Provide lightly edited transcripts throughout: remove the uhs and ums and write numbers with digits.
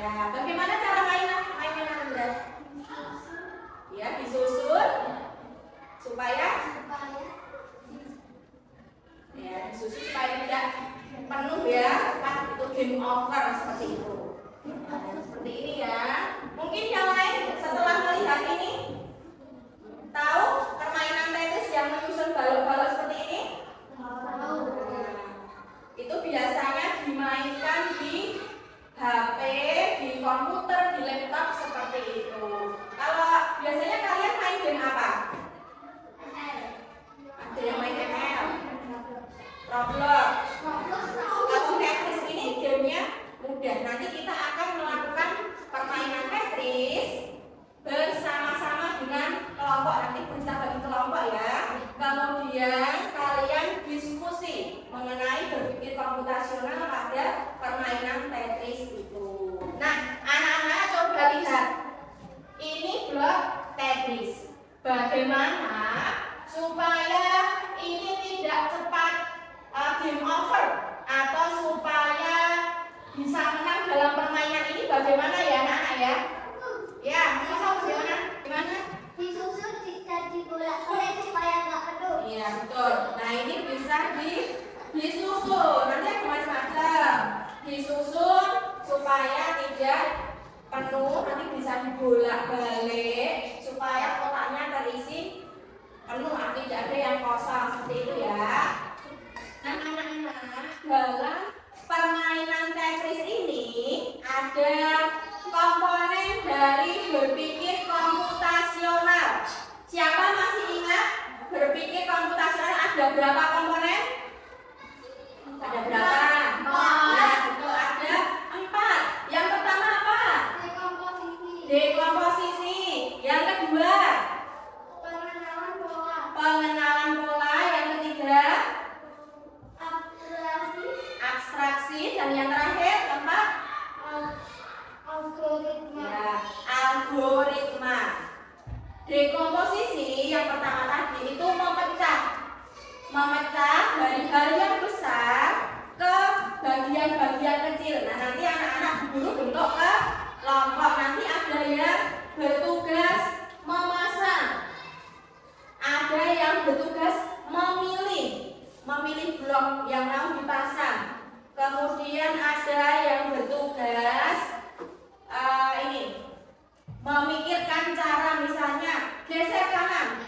Ya, bagaimana cara mainnya Anda? Ya, disusun supaya tidak penuh ya, cepat itu game over seperti itu. Nah, seperti ini ya. Mungkin yang lain setelah melihat ini tahu permainan Tetris yang menyusun balok-balok seperti ini? Tahu. Itu biasanya dimainkan di HP, di komputer, di laptop seperti itu. Kalau biasanya kalian main game apa? Ada yang main ML, Roblox. Kalau Tetris ini gamenya mudah. Nanti kita akan melakukan permainan Tetris bersama-sama dengan kelompok. Nanti bisa bagi kelompok ya. Kemudian kalian diskusi mengenai berpikir komputasional pada permainan Tetris itu. Nah, anak-anak coba lihat. Ini blok Tetris. Bagaimana supaya ini tidak cepat game over atau supaya bisa menang dalam permainan ini bagaimana ya anak-anak ya? Ya, mau bagaimana? Gimana? Disusun dan dibolak-balik supaya nggak penuh. Iya betul. Nah ini bisa disusun. Nanti ada macam-macam. Disusun supaya tidak penuh. Nanti bisa dibolak-balik supaya kotaknya terisi penuh. Tidak ada yang kosong seperti itu ya. Nah anak-anak, dalam permainan Tetris ini ada komponen dari berpikir komputasional. Siapa masih ingat berpikir komputasional ada berapa komponen? Ada berapa? Ya, betul, ada 4. Yang pertama apa? Dekomposisi. Yang kedua? Pengenalan pola. Yang ketiga? Abstraksi. Dan yang terakhir keempat? Algoritma. Dekomposisi yang pertama tadi itu memecah dari hal yang besar ke bagian-bagian kecil. Nah nanti anak-anak dulu bentuk ke kelompok. Nanti ada yang bertugas memasang, ada yang bertugas memilih blok yang mau dipasang. Kemudian ada yang bertugas memikirkan cara, misalnya geser kanan,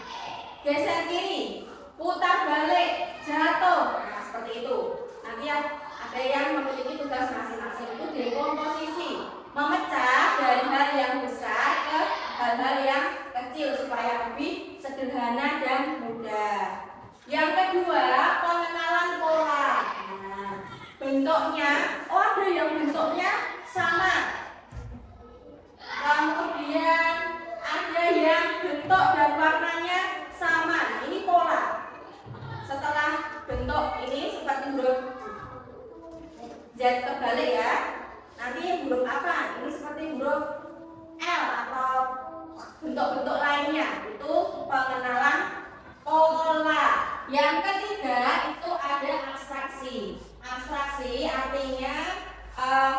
geser kiri, putar balik, jatuh. Nah, seperti itu. Nanti ada yang memiliki tugas masing-masing. Itu dekomposisi, memecah dari hal yang besar ke hal-hal yang kecil supaya lebih sederhana dan mudah. Yang kedua, pengenalan pola. Nah, bentuknya, ada yang bentuknya sama. Kemudian ada yang bentuk dan warnanya sama. Nah, ini pola. Setelah bentuk ini seperti huruf Z terbalik ya. Nanti huruf apa? Ini seperti huruf L atau bentuk-bentuk lainnya. Itu pengenalan pola. Yang ketiga itu ada abstraksi. Abstraksi artinya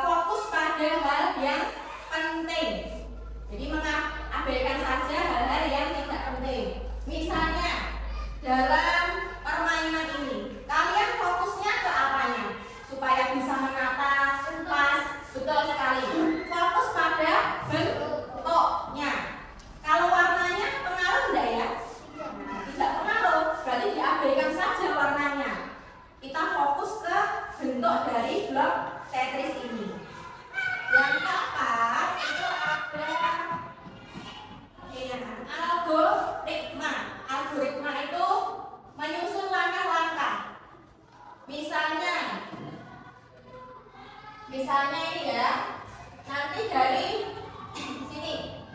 fokus pada hal yang penting. Jadi mengabaikan saja hal-hal yang tidak penting. Misalnya dalam permainan ini kalian fokusnya ke apanya supaya bisa menata pas? Betul sekali, fokus pada bentuknya. Kalau warnanya pengaruh enggak ya? Nah, tidak pengaruh, berarti diabaikan saja warnanya. Kita fokus ke bentuk dari blok Tetris ini. Yang keempat itu ada algoritma. Algoritma itu menyusun langkah-langkah. Misalnya ini ya, nanti dari sini.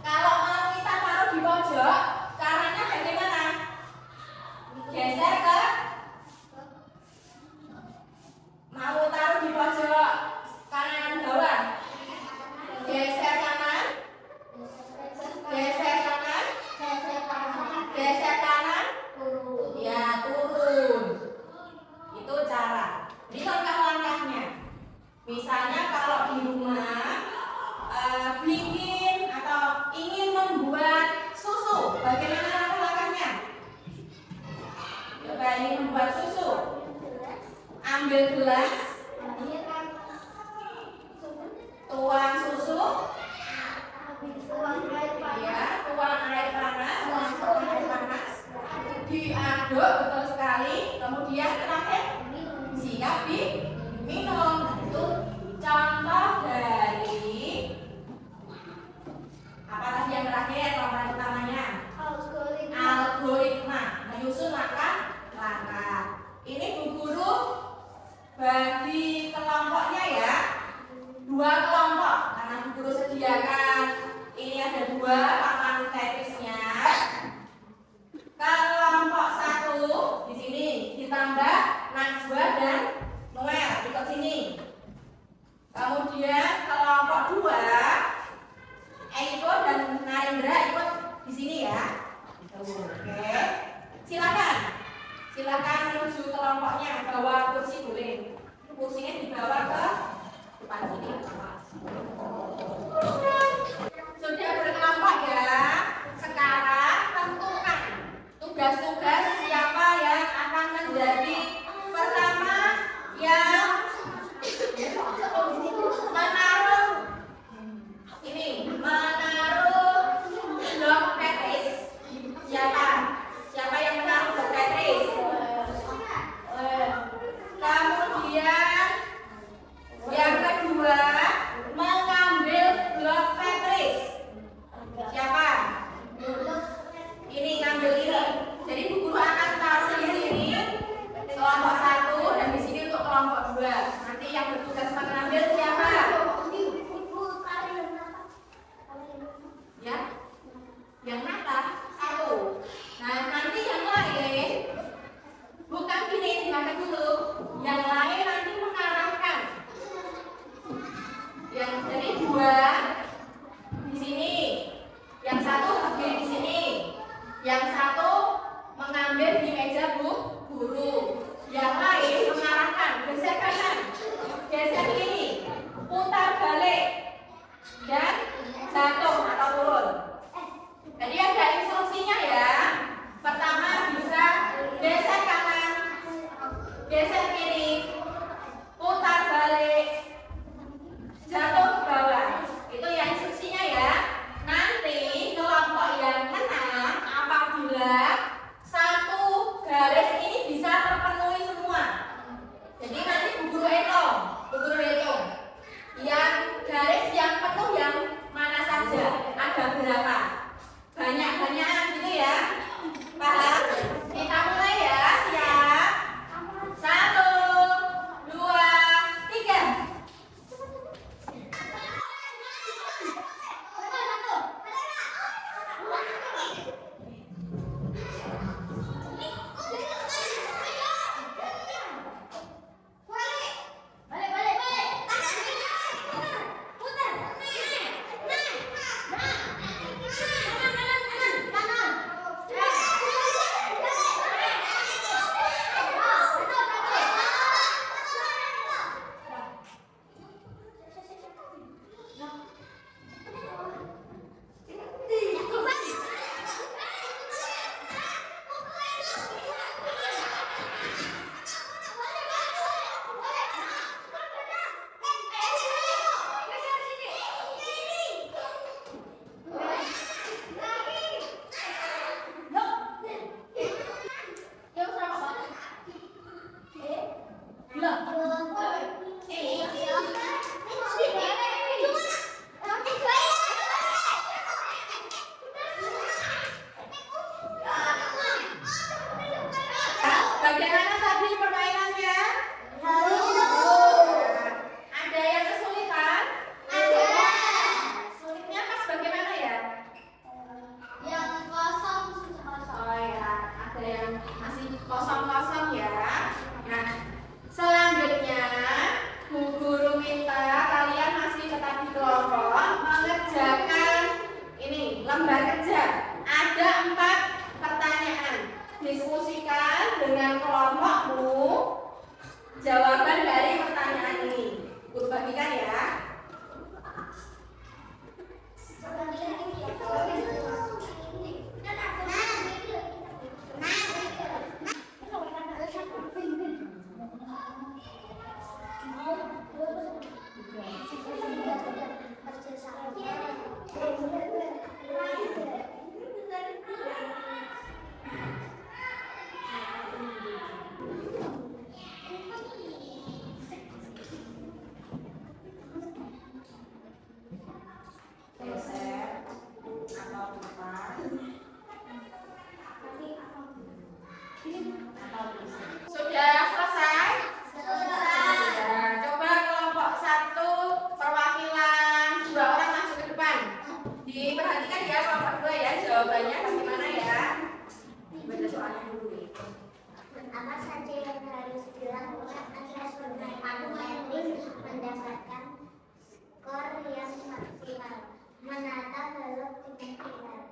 Kalau mau kita taruh di pojok, caranya bagaimana? Geser ke, mau taruh di pojok kanan bawah, geser kanan, geser kanan, geser kanan, turun. Ya, turun. Itu cara. Ini langkah-langkahnya. Misalnya kalau bikin atau ingin membuat susu, bagaimana langkah-langkahnya? Coba ingin membuat susu. Ambil gelas, tuang susu, ya, tuang air panas, diaduk betul sekali, kemudian terakhir siap diminum. Itu contoh dari apa tadi yang terakhir, komponen utamanya algoritma, menyusun langkah-langkah. Ini Bu Guru bagi kelompoknya ya, 2 kelompok karena Bu Guru sediakan ini ada 2 papan Tetrisnya. Kelompok 1 di sini ditambah Najwa dan Noel ikut sini. Kemudian kelompok 2 Eiko dan Narendra ikut di sini ya. Oke, silakan menuju kelompoknya, bawa kursi boleh. Kursinya dibawa ke depan sini. Sudah berkelompok ya. Sekarang tentukan tugas-tugas siapa yang akan menjadi pertama yang menaruh blok Tetris. Siapa yang menaruh blok Tetris? Kemudian yang kedua mengambil blok Tetris. Siapa? Ini ngambil ini. Jadi Bu Guru akan taruh di sini kelompok 1 dan di sini untuk kelompok 2. Nanti yang bertugas mengambil siapa? Ya, yang nata 1. Nah, nanti yang lain bukan gini, dimakan dulu. Yang lain nanti mengarahkan. Yang jadi 2 di sini, yang 1 berdiri di sini, yang 1 mengambil di meja Bu Guru. Yang lain mengarahkan, geser kanan, geser kiri, putar balik, dan jatuh atau turun. Jadi ada instruksinya ya. Pertama bisa geser kanan, geser kiri, putar balik, jatuh jawabannya bagaimana ya? Baca soalnya dulu. Apa saja yang harus dilakukan agar bermain teknis mendapatkan skor yang maksimal? Menata balok dengan benar.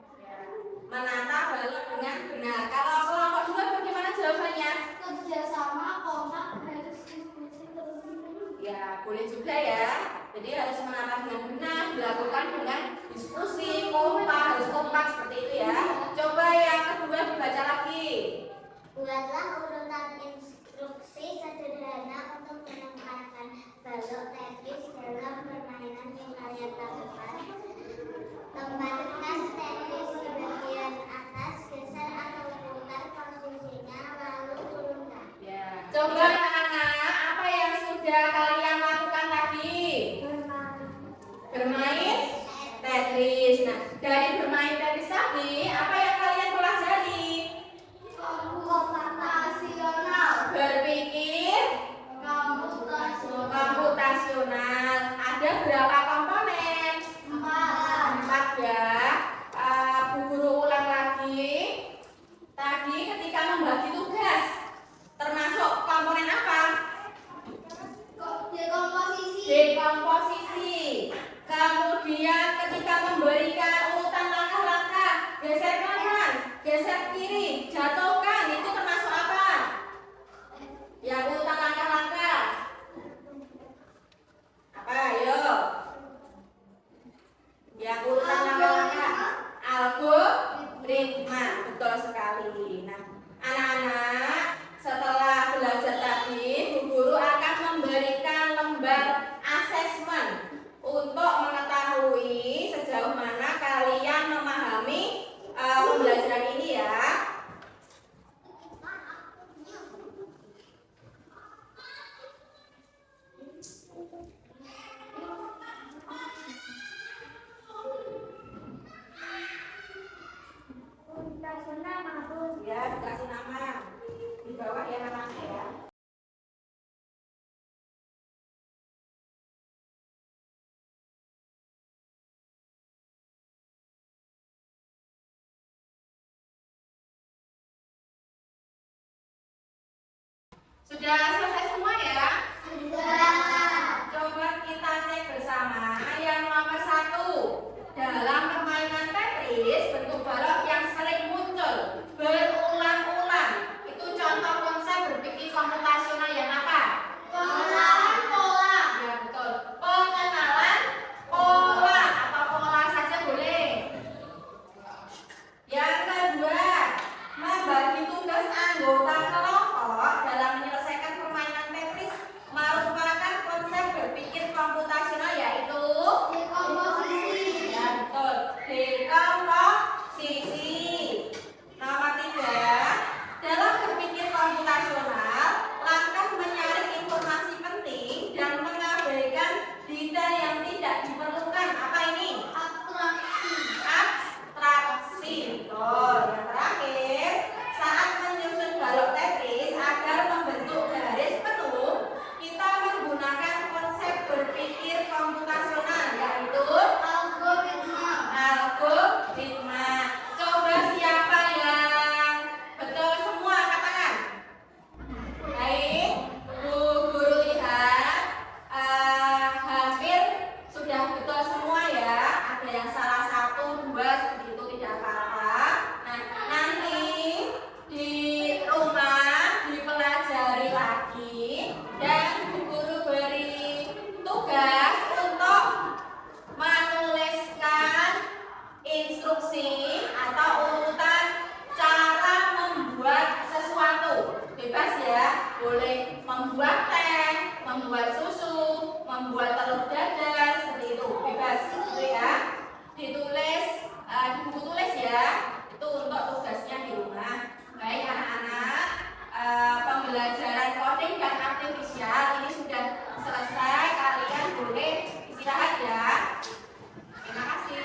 Menata balok dengan benar. Kalau kelompok 2 bagaimana jawabannya? Kerjasama, kompak, harus diskusi terus. Ya, boleh juga ya. Jadi harus menata dengan benar, dilakukan dengan diskusi, kompak, harus kompak seperti itu ya. Coba yang kedua dibaca lagi. Buatlah urutan instruksi sederhana untuk menempatkan balok Tetris dalam permainan yang kalian lakukan. Tempatkan Tetris di bagian atas, geser atau putar posisinya, lalu turunkan. Ya. Coba anak-anak, apa yang sudah kalian lakukan tadi? Bermain Tetris. Nah, dari bermain Tetris tadi, apa yang kalian pelajari? Komputasional. Berpikir komputasional. Ada berapa komponen? 4 ya. Bu Guru ulang lagi. Tadi ketika membagi tugas, termasuk komponen apa? Dekomposisi. Kemudian ketika memberikan urutan langkah-langkah, geser kanan, geser kiri, jatuhkan, itu termasuk apa? Ya, urutan langkah-langkah. Apa? Ayo. Ya, urutan langkah-langkah. Algoritma. Betul sekali. Nah, anak-anak, setelah belajar tadi, Bu Guru akan memberikan lembar asesmen untuk mengetahui sejauh mana kalian memahami pembelajaran ini ya. Ya, dikasih nama di bawah ya namanya ya. Sudah selesai semua ya? Coba kita cek bersama yang nomor 1. Dalam permainan Tetris, bentuk balok yang sering muncul berulang-ulang. Itu contoh konsep berpikir komputasional yang apa? Pengenalan pola. Ya betul. Pengenalan pola atau pola saja boleh. Yang kedua, membagi tugas anggota kelompok dalam menyelesaikan permainan Tetris merupakan konsep berpikir komputasional yaitu Dekomposisi. ya betul, dekomposisi. Nomor 3, dalam berpikir komputasional, langkah menyaring informasi penting dan mengabaikan detail yang tidak diperlukan. Apa ini? Abstraksi. Abstraksi. Betul. Yang terakhir, saat menyusun balok Tetris agar membentuk garis penuh, kita menggunakan konsep berpikir komputasional yaitu Algoritma. algoritma. Coba siapa yang betul semua katakan. Baik, Bu Guru lihat hampir sudah betul semua ya. Ada yang salah 1, 2 seperti itu tidak apa-apa. Nah, nanti di rumah dipelajari lagi dan Bu Guru beri tugas untuk menuliskan instruksi atau urutan cara membuat sesuatu. Bebas ya, boleh membuat teh, membuat susu, membuat telur dadar, seperti itu. Bebas, gitu ya. Ditulis di buku tulis ya. Itu untuk tugasnya di rumah. Baik anak-anak, pembelajaran coding dan artifisial ini sudah selesai. Kalian boleh istirahat ya. Terima kasih.